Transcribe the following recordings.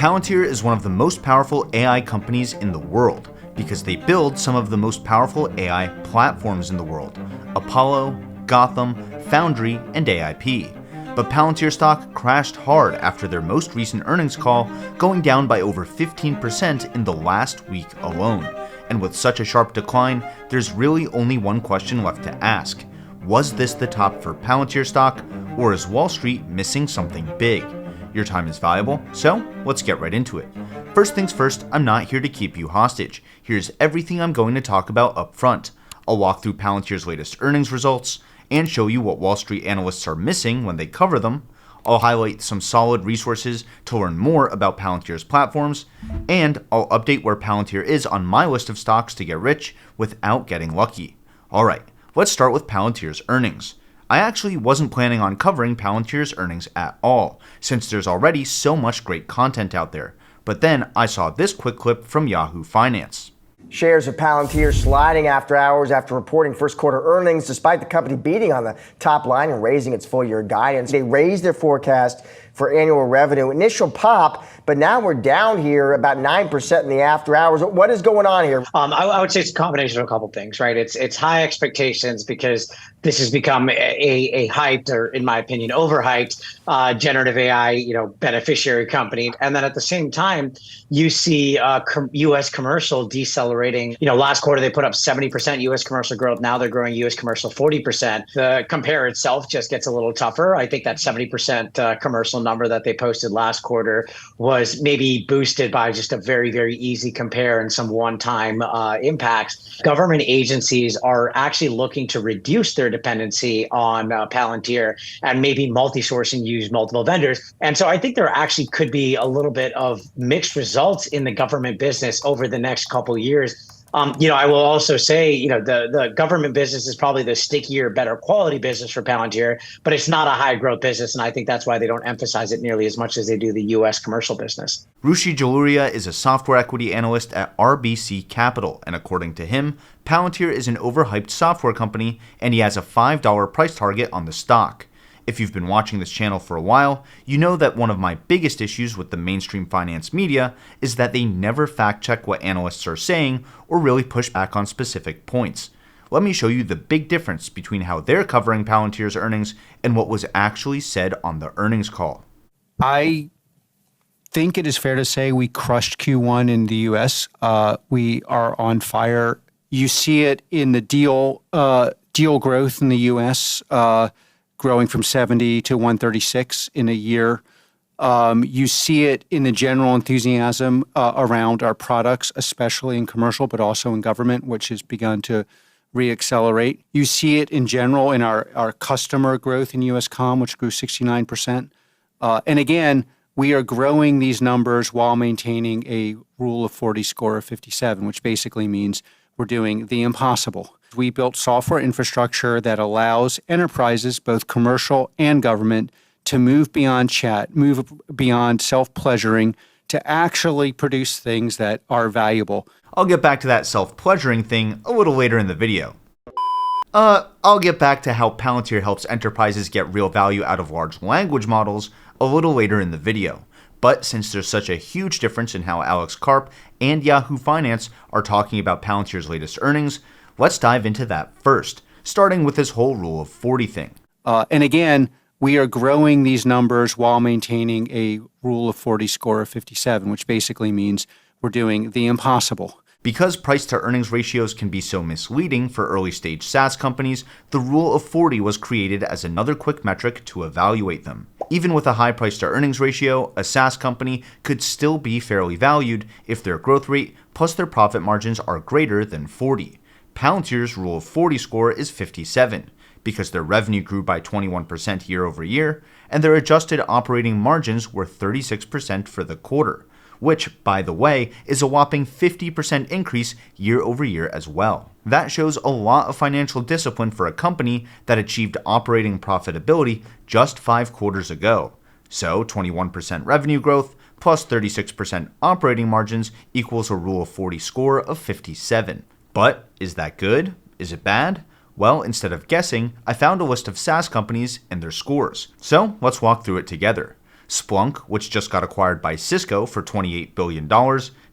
Palantir is one of the most powerful AI companies in the world because they build some of the most powerful AI platforms in the world: Apollo, Gotham, Foundry, and AIP. But Palantir stock crashed hard after their most recent earnings call, going down by over 15% in the last week alone. And with such a sharp decline, there's really only one question left to ask. Was this the top for Palantir stock, or is Wall Street missing something big? Your time is valuable, so let's get right into it. First things first, I'm not here to keep you hostage. Here's everything I'm going to talk about up front. I'll walk through Palantir's latest earnings results and show you what Wall Street analysts are missing when they cover them. I'll highlight some solid resources to learn more about Palantir's platforms, and I'll update where Palantir is on my list of stocks to get rich without getting lucky. Alright, let's start with Palantir's earnings. I actually wasn't planning on covering Palantir's earnings at all, since there's already so much great content out there. But then I saw this quick clip from Yahoo Finance. Shares of Palantir sliding after hours after reporting first quarter earnings, despite the company beating on the top line and raising its full year guidance. They raised their forecast for annual revenue. Initial pop, but now we're down here about 9% in the after hours. What is going on here? I would say it's a combination of a couple of things, right? It's high expectations because this has become a hyped, or in my opinion, overhyped generative AI, beneficiary company. And then at the same time, you see U.S. commercial decelerating. Last quarter they put up 70% U.S. commercial growth. Now they're growing U.S. commercial 40%. The compare itself just gets a little tougher. I think that 70% commercial number that they posted last quarter was maybe boosted by just a very, very easy compare and some one-time impacts. Government agencies are actually looking to reduce their dependency on Palantir and maybe multi-sourcing, use multiple vendors. And so I think there actually could be a little bit of mixed results in the government business over the next couple of years. I will also say, the government business is probably the stickier, better quality business for Palantir, but it's not a high growth business. And I think that's why they don't emphasize it nearly as much as they do the U.S. commercial business. Rushi Jaluria is a software equity analyst at RBC Capital. And according to him, Palantir is an overhyped software company, and he has a $5 price target on the stock. If you've been watching this channel for a while, you know that one of my biggest issues with the mainstream finance media is that they never fact check what analysts are saying or really push back on specific points. Let me show you the big difference between how they're covering Palantir's earnings and what was actually said on the earnings call. I think it is fair to say we crushed Q1 in the US. We are on fire. You see it in the deal growth in the US, growing from 70 to 136 in a year. You see it in the general enthusiasm around our products, especially in commercial, but also in government, which has begun to reaccelerate. You see it in general in our customer growth in US Comm, which grew 69%. And again, we are growing these numbers while maintaining a Rule of 40 score of 57, which basically means we're doing the impossible. We built software infrastructure that allows enterprises, both commercial and government, to move beyond chat, move beyond self-pleasuring, to actually produce things that are valuable. I'll get back to that self-pleasuring thing a little later in the video. I'll get back to how Palantir helps enterprises get real value out of large language models a little later in the video. But since there's such a huge difference in how Alex Karp and Yahoo Finance are talking about Palantir's latest earnings, let's dive into that first, starting with this whole Rule of 40 thing. And again, we are growing these numbers while maintaining a Rule of 40 score of 57, which basically means we're doing the impossible. Because price to earnings ratios can be so misleading for early stage SaaS companies, the Rule of 40 was created as another quick metric to evaluate them. Even with a high price to earnings ratio, a SaaS company could still be fairly valued if their growth rate plus their profit margins are greater than 40. Palantir's Rule of 40 score is 57, because their revenue grew by 21% year over year, and their adjusted operating margins were 36% for the quarter, which, by the way, is a whopping 50% increase year over year as well. That shows a lot of financial discipline for a company that achieved operating profitability just 5 quarters ago. So 21% revenue growth plus 36% operating margins equals a Rule of 40 score of 57. But is that good? Is it bad? Well, instead of guessing, I found a list of SaaS companies and their scores. So let's walk through it together. Splunk, which just got acquired by Cisco for $28 billion,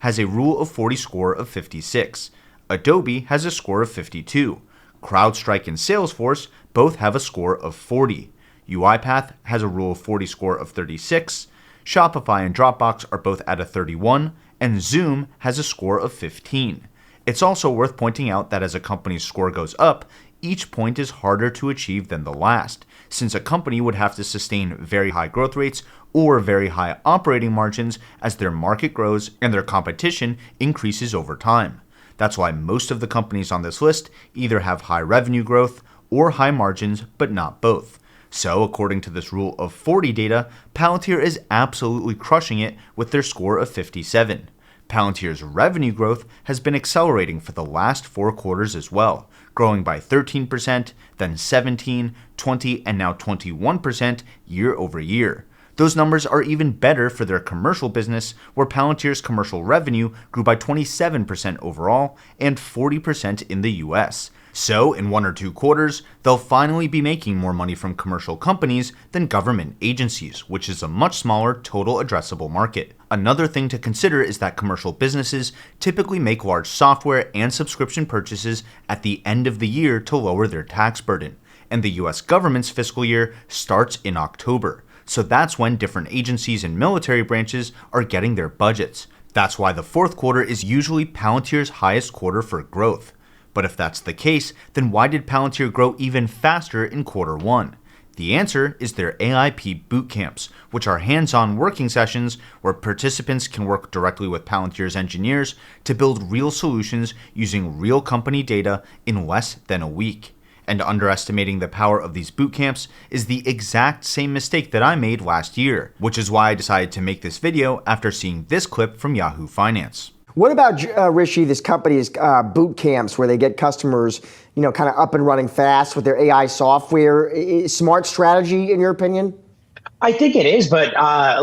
has a Rule of 40 score of 56. Adobe has a score of 52. CrowdStrike and Salesforce both have a score of 40. UiPath has a Rule of 40 score of 36. Shopify and Dropbox are both at a 31, and Zoom has a score of 15. It's also worth pointing out that as a company's score goes up, each point is harder to achieve than the last, since a company would have to sustain very high growth rates or very high operating margins as their market grows and their competition increases over time. That's why most of the companies on this list either have high revenue growth or high margins, but not both. So, according to this Rule of 40 data, Palantir is absolutely crushing it with their score of 57. Palantir's revenue growth has been accelerating for the last 4 quarters as well, growing by 13%, then 17%, 20%, and now 21% year over year. Those numbers are even better for their commercial business, where Palantir's commercial revenue grew by 27% overall and 40% in the US. So, in 1 or 2 quarters, they'll finally be making more money from commercial companies than government agencies, which is a much smaller total addressable market. Another thing to consider is that commercial businesses typically make large software and subscription purchases at the end of the year to lower their tax burden, and the US government's fiscal year starts in October. So that's when different agencies and military branches are getting their budgets. That's why the 4th quarter is usually Palantir's highest quarter for growth. But if that's the case, then why did Palantir grow even faster in quarter 1? The answer is their AIP bootcamps, which are hands-on working sessions where participants can work directly with Palantir's engineers to build real solutions using real company data in less than a week. And underestimating the power of these bootcamps is the exact same mistake that I made last year, which is why I decided to make this video after seeing this clip from Yahoo Finance. What about, Rishi, this company's boot camps where they get customers, kind of up and running fast with their AI software? Smart strategy, in your opinion? I think it is, but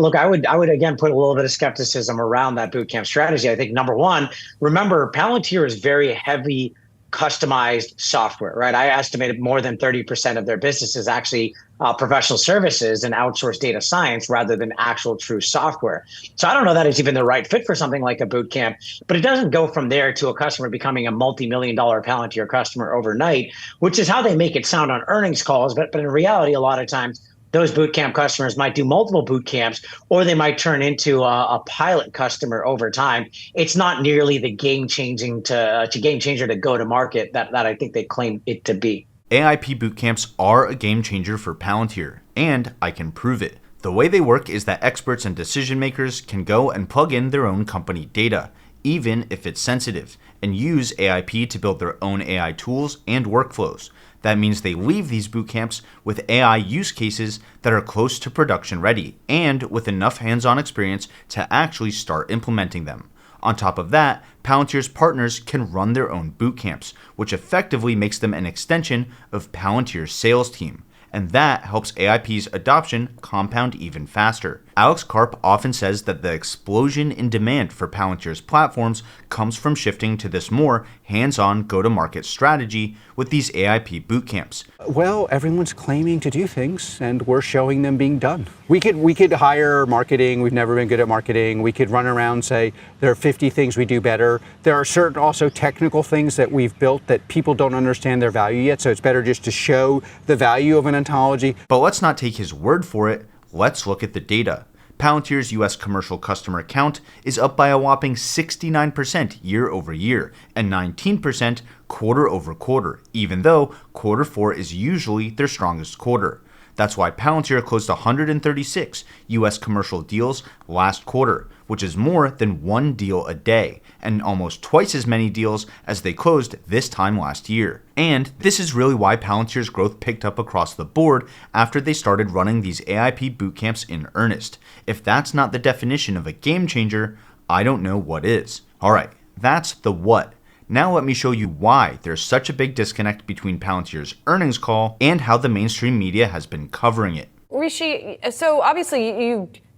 look, I would again put a little bit of skepticism around that bootcamp strategy. I think number one, remember, Palantir is very heavy customized software, right? I estimated more than 30% of their business is actually professional services and outsourced data science rather than actual true software. So I don't know that it's even the right fit for something like a boot camp, but it doesn't go from there to a customer becoming a multi-million-dollar Palantir customer overnight, which is how they make it sound on earnings calls. But in reality, a lot of times, those bootcamp customers might do multiple boot camps, or they might turn into a pilot customer over time. It's not nearly the game changer to go to market that I think they claim it to be. AIP bootcamps are a game changer for Palantir, and I can prove it. The way they work is that experts and decision makers can go and plug in their own company data, even if it's sensitive, and use AIP to build their own AI tools and workflows. That means they leave these bootcamps with AI use cases that are close to production ready and with enough hands-on experience to actually start implementing them. On top of that, Palantir's partners can run their own bootcamps, which effectively makes them an extension of Palantir's sales team. And that helps AIP's adoption compound even faster. Alex Karp often says that the explosion in demand for Palantir's platforms comes from shifting to this more hands-on go-to-market strategy with these AIP bootcamps. Well, everyone's claiming to do things, and we're showing them being done. We could hire marketing. We've never been good at marketing. We could run around and say there are 50 things we do better. There are certain also technical things that we've built that people don't understand their value yet, so it's better just to show the value of an ontology. But let's not take his word for it. Let's look at the data. Palantir's US commercial customer count is up by a whopping 69% year over year and 19% quarter over quarter, even though quarter 4 is usually their strongest quarter. That's why Palantir closed 136 US commercial deals last quarter, which is more than 1 deal a day, and almost twice as many deals as they closed this time last year. And this is really why Palantir's growth picked up across the board after they started running these AIP bootcamps in earnest. If that's not the definition of a game changer, I don't know what is. Alright, that's the what. Now let me show you why there's such a big disconnect between Palantir's earnings call and how the mainstream media has been covering it. Rishi, so obviously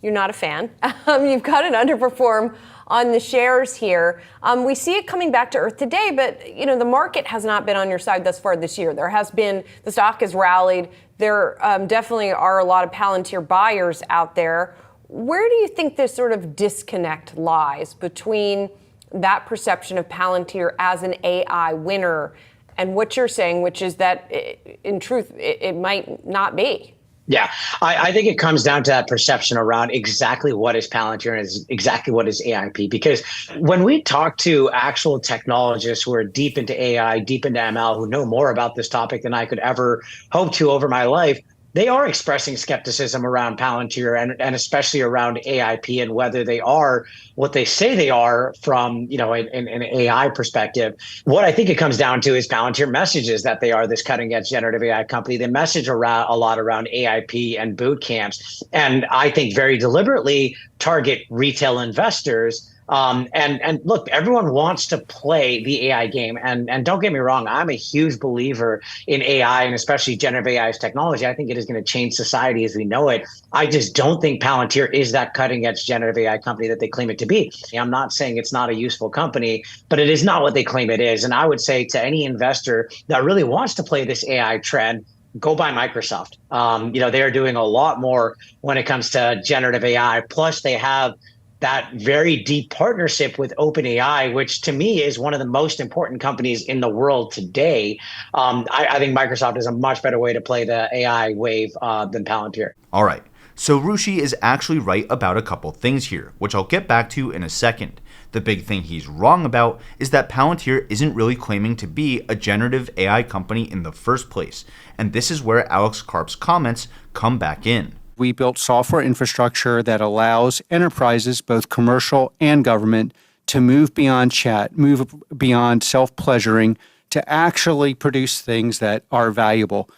you're not a fan. You've got an underperform on the shares here. We see it coming back to earth today, but the market has not been on your side thus far this year. The stock has rallied there definitely are a lot of Palantir buyers out there. Where do you think this sort of disconnect lies between that perception of Palantir as an AI winner and what you're saying, which is that in truth, it might not be? Yeah, I think it comes down to that perception around exactly what is Palantir and exactly what is AIP. Because when we talk to actual technologists who are deep into AI, deep into ML, who know more about this topic than I could ever hope to over my life, they are expressing skepticism around Palantir and especially around AIP and whether they are what they say they are from, an AI perspective. What I think it comes down to is Palantir messages that they are this cutting edge generative AI company. They message around a lot around AIP and boot camps, and I think very deliberately target retail investors. And look, everyone wants to play the AI game. And don't get me wrong, I'm a huge believer in AI and especially generative AI as technology. I think it is going to change society as we know it. I just don't think Palantir is that cutting edge generative AI company that they claim it to be. I'm not saying it's not a useful company, but it is not what they claim it is. And I would say to any investor that really wants to play this AI trend, go buy Microsoft. They are doing a lot more when it comes to generative AI. Plus, they have that very deep partnership with OpenAI, which to me is one of the most important companies in the world today. I think Microsoft is a much better way to play the AI wave than Palantir. All right, so Rushi is actually right about a couple things here, which I'll get back to in a second. The big thing he's wrong about is that Palantir isn't really claiming to be a generative AI company in the first place, and this is where Alex Karp's comments come back in. We built software infrastructure that allows enterprises, both commercial and government, to move beyond chat, move beyond self-pleasuring, to actually produce things that are valuable.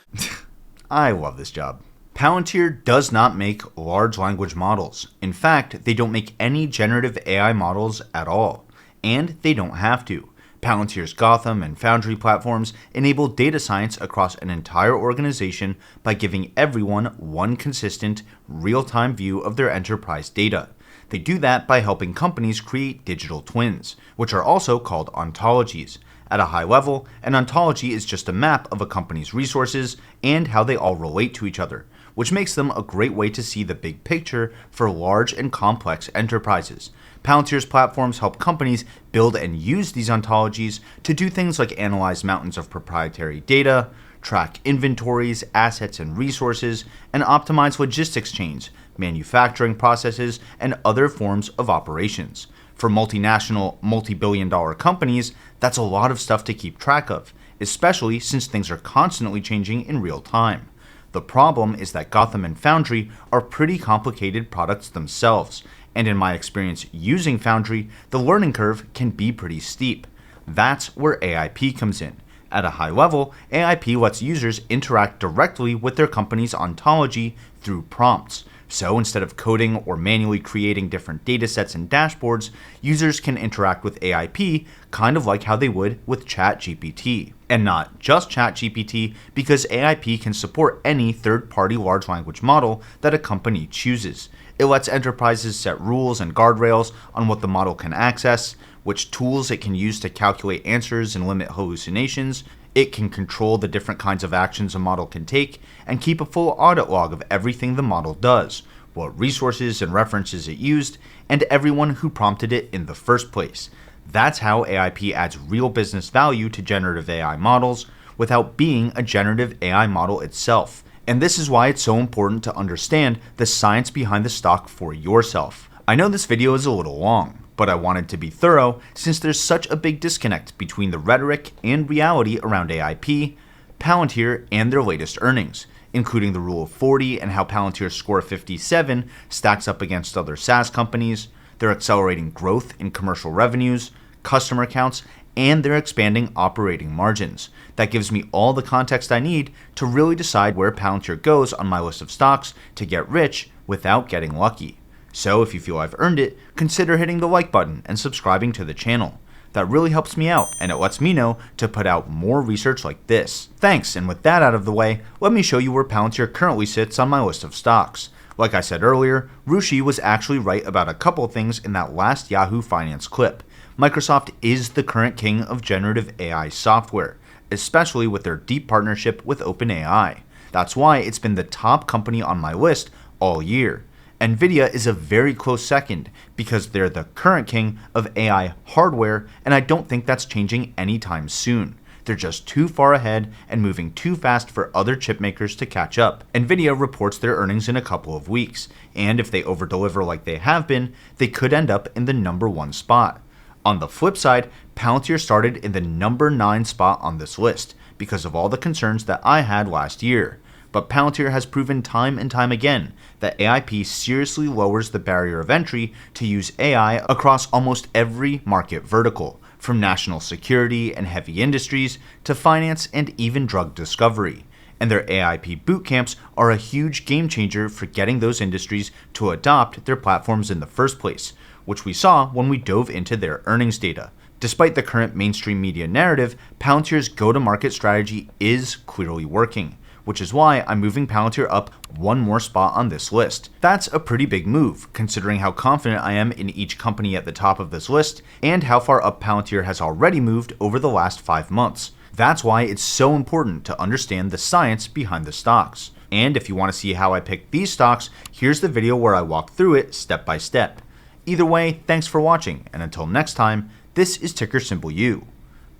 I love this job. Palantir does not make large language models. In fact, they don't make any generative AI models at all. And they don't have to. Palantir's Gotham and Foundry platforms enable data science across an entire organization by giving everyone one consistent, real-time view of their enterprise data. They do that by helping companies create digital twins, which are also called ontologies. At a high level, an ontology is just a map of a company's resources and how they all relate to each other, which makes them a great way to see the big picture for large and complex enterprises. Palantir's platforms help companies build and use these ontologies to do things like analyze mountains of proprietary data, track inventories, assets, and resources, and optimize logistics chains, manufacturing processes, and other forms of operations. For multinational, multi-billion-dollar companies, that's a lot of stuff to keep track of, especially since things are constantly changing in real time. The problem is that Gotham and Foundry are pretty complicated products themselves, and in my experience using Foundry, the learning curve can be pretty steep. That's where AIP comes in. At a high level, AIP lets users interact directly with their company's ontology through prompts. So instead of coding or manually creating different datasets and dashboards, users can interact with AIP kind of like how they would with chatgpt. And not just chatgpt, because AIP can support any third-party large language model that a company chooses. It lets enterprises set rules and guardrails on what the model can access, which tools it can use to calculate answers and limit hallucinations. It can control the different kinds of actions a model can take and keep a full audit log of everything the model does, what resources and references it used, and everyone who prompted it in the first place. That's how AIP adds real business value to generative AI models without being a generative AI model itself. And this is why it's so important to understand the science behind the stock for yourself. I know this video is a little long, but I wanted to be thorough since there's such a big disconnect between the rhetoric and reality around AIP, Palantir, and their latest earnings, including the Rule of 40 and how Palantir's score of 57 stacks up against other SaaS companies, their accelerating growth in commercial revenues, customer accounts, and their expanding operating margins. That gives me all the context I need to really decide where Palantir goes on my list of stocks to get rich without getting lucky. So if you feel I've earned it, consider hitting the like button and subscribing to the channel. That really helps me out, and it lets me know to put out more research like this. Thanks, and with that out of the way, let me show you where Palantir currently sits on my list of stocks. Like I said earlier, Rushi was actually right about a couple things in that last Yahoo Finance clip. Microsoft is the current king of generative AI software, especially with their deep partnership with OpenAI. That's why it's been the top company on my list all year. Nvidia is a very close second because they're the current king of AI hardware, and I don't think that's changing anytime soon. They're just too far ahead and moving too fast for other chip makers to catch up. Nvidia reports their earnings in a couple of weeks, and if they overdeliver like they have been, they could end up in the number 1 spot. On the flip side, Palantir started in the number 9 spot on this list because of all the concerns that I had last year. But Palantir has proven time and time again that AIP seriously lowers the barrier of entry to use AI across almost every market vertical, from national security and heavy industries to finance and even drug discovery. And their AIP bootcamps are a huge game changer for getting those industries to adopt their platforms in the first place, which we saw when we dove into their earnings data. Despite the current mainstream media narrative, Palantir's go-to-market strategy is clearly working, which is why I'm moving Palantir up 1 more spot on this list. That's a pretty big move, considering how confident I am in each company at the top of this list, and how far up Palantir has already moved over the last 5 months. That's why it's so important to understand the science behind the stocks. And if you want to see how I picked these stocks, here's the video where I walk through it step by step. Either way, thanks for watching, and until next time, this is Ticker Symbol U.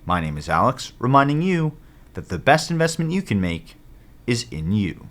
My name is Alex, reminding you that the best investment you can make is in you.